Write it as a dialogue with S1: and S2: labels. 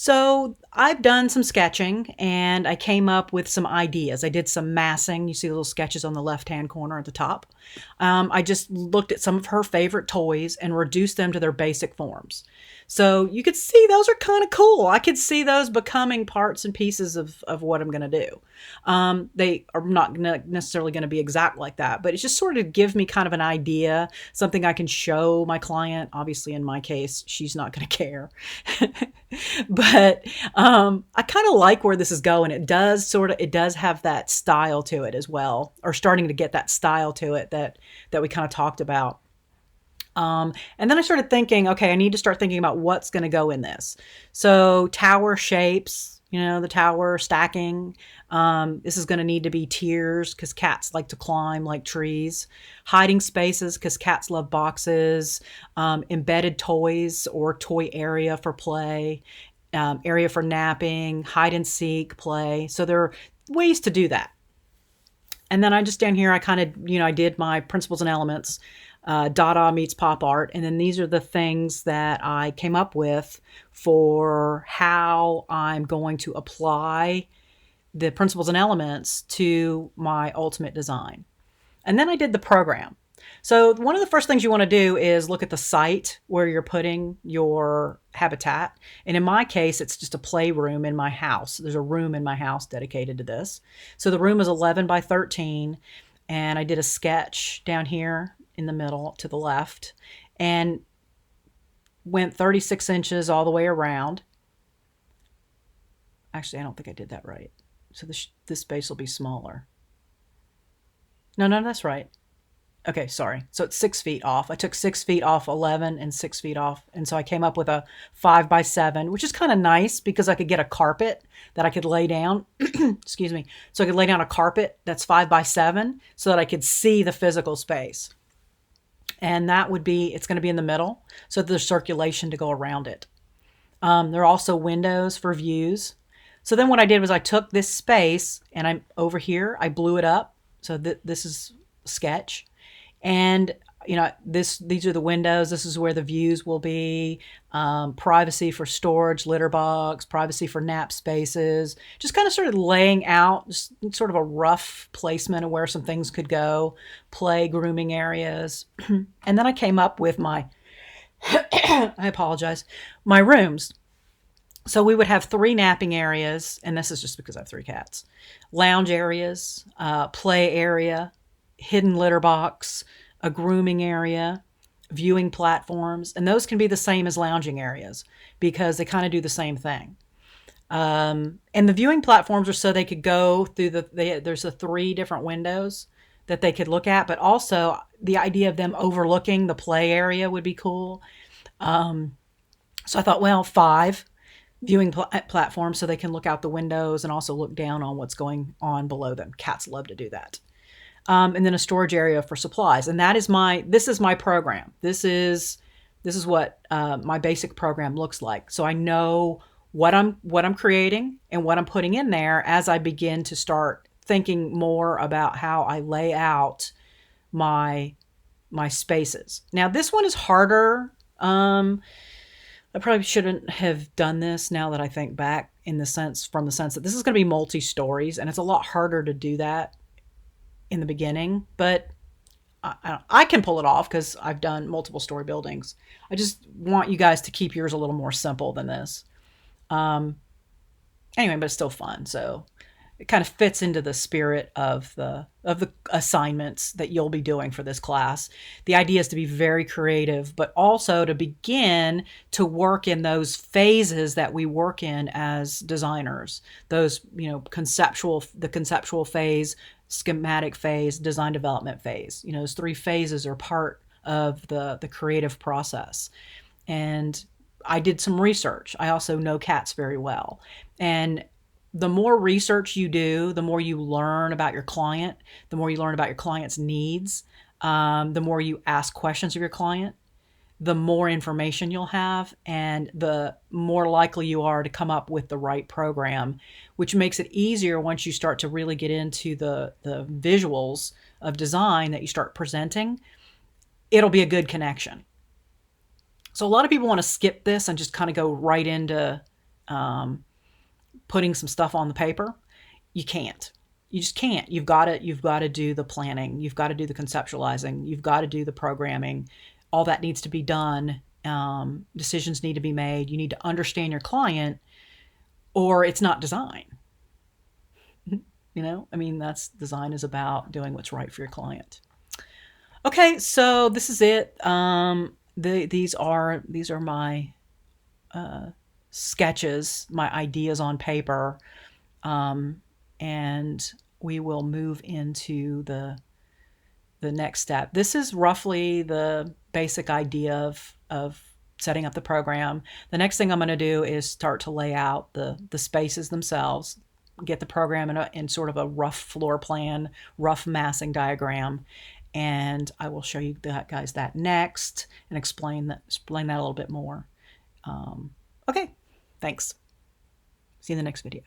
S1: So I've done some sketching and I came up with some ideas. I did some massing. You see the little sketches on the left-hand corner at the top. I just looked at some of her favorite toys and reduced them to their basic forms. So you could see those are kind of cool. I could see those becoming parts and pieces of what I'm going to do. They are not necessarily going to be exact like that, but it's just sort of give me kind of an idea, something I can show my client. Obviously, in my case, she's not going to care. But I kind of like where this is going. It does have that style to it as well, or starting to get that style to it that we kind of talked about. And then I started thinking, okay, I need to start thinking about what's going to go in this. So tower shapes, the tower stacking. This is going to need to be tiers because cats like to climb like trees. Hiding spaces because cats love boxes. Embedded toys or toy area for play. Area for napping, hide and seek play. So there are ways to do that. And then I just down here, I kind of, I did my principles and elements. Dada meets pop art. And then these are the things that I came up with for how I'm going to apply the principles and elements to my ultimate design. And then I did the program. So one of the first things you want to do is look at the site where you're putting your habitat. And in my case, it's just a playroom in my house. There's a room in my house dedicated to this. So the room is 11 by 13. And I did a sketch down here in the middle to the left and went 36 inches all the way around. Actually, I don't think I did that right. So this space will be smaller. No, that's right. Okay, sorry. So it's 6 feet off. I took 6 feet off 11 and 6 feet off. And so I came up with a 5 by 7, which is kind of nice because I could get a carpet that I could lay down. Excuse me. So I could lay down a carpet that's 5 by 7 so that I could see the physical space. And it's going to be in the middle. So there's circulation to go around it. There are also windows for views. So then what I did was I took this space and I'm over here. I blew it up. So this is sketch. And, these are the windows. This is where the views will be. Privacy for storage, litter box, privacy for nap spaces. Just kind of started laying out just sort of a rough placement of where some things could go. Play, grooming areas. And then I came up with my, I apologize, my rooms. So we would have 3 napping areas. And this is just because I have 3 cats. Lounge areas, play area, hidden litter box, a grooming area, viewing platforms, and those can be the same as lounging areas because they kind of do the same thing. And the viewing platforms are so they could go through there's 3 different windows that they could look at, but also the idea of them overlooking the play area would be cool. So I thought, well, 5 viewing platforms so they can look out the windows and also look down on what's going on below them. Cats love to do that. And then a storage area for supplies. And this is my program. This is what my basic program looks like. So I know what I'm creating and what I'm putting in there as I begin to start thinking more about how I lay out my spaces. Now this one is harder. I probably shouldn't have done this now that I think back from the sense that this is going to be multi-stories and it's a lot harder to do that in the beginning, but I can pull it off because I've done multiple story buildings. I just want you guys to keep yours a little more simple than this. Anyway, but it's still fun. So it kind of fits into the spirit of the assignments that you'll be doing for this class. The idea is to be very creative, but also to begin to work in those phases that we work in as designers. Those, the conceptual phase, schematic phase, design development phase. Those 3 phases are part of the creative process. And I did some research. I also know cats very well. And the more research you do, the more you learn about your client, the more you learn about your client's needs, the more you ask questions of your client, the more information you'll have, and the more likely you are to come up with the right program, which makes it easier once you start to really get into the visuals of design that you start presenting. It'll be a good connection. So a lot of people want to skip this and just kind of go right into putting some stuff on the paper. You can't. You just can't. You've got to do the planning. You've got to do the conceptualizing. You've got to do the programming. All that needs to be done. Decisions need to be made. You need to understand your client, or it's not design. I mean, that's design is about doing what's right for your client. Okay, so this is it. These are my sketches, my ideas on paper, and we will move into the next step. This is roughly the basic idea of setting up the program. The next thing I'm going to do is start to lay out the spaces themselves, get the program in sort of a rough floor plan, rough massing diagram, and I will show you guys that next and explain that a little bit more. Okay, thanks. See you in the next video.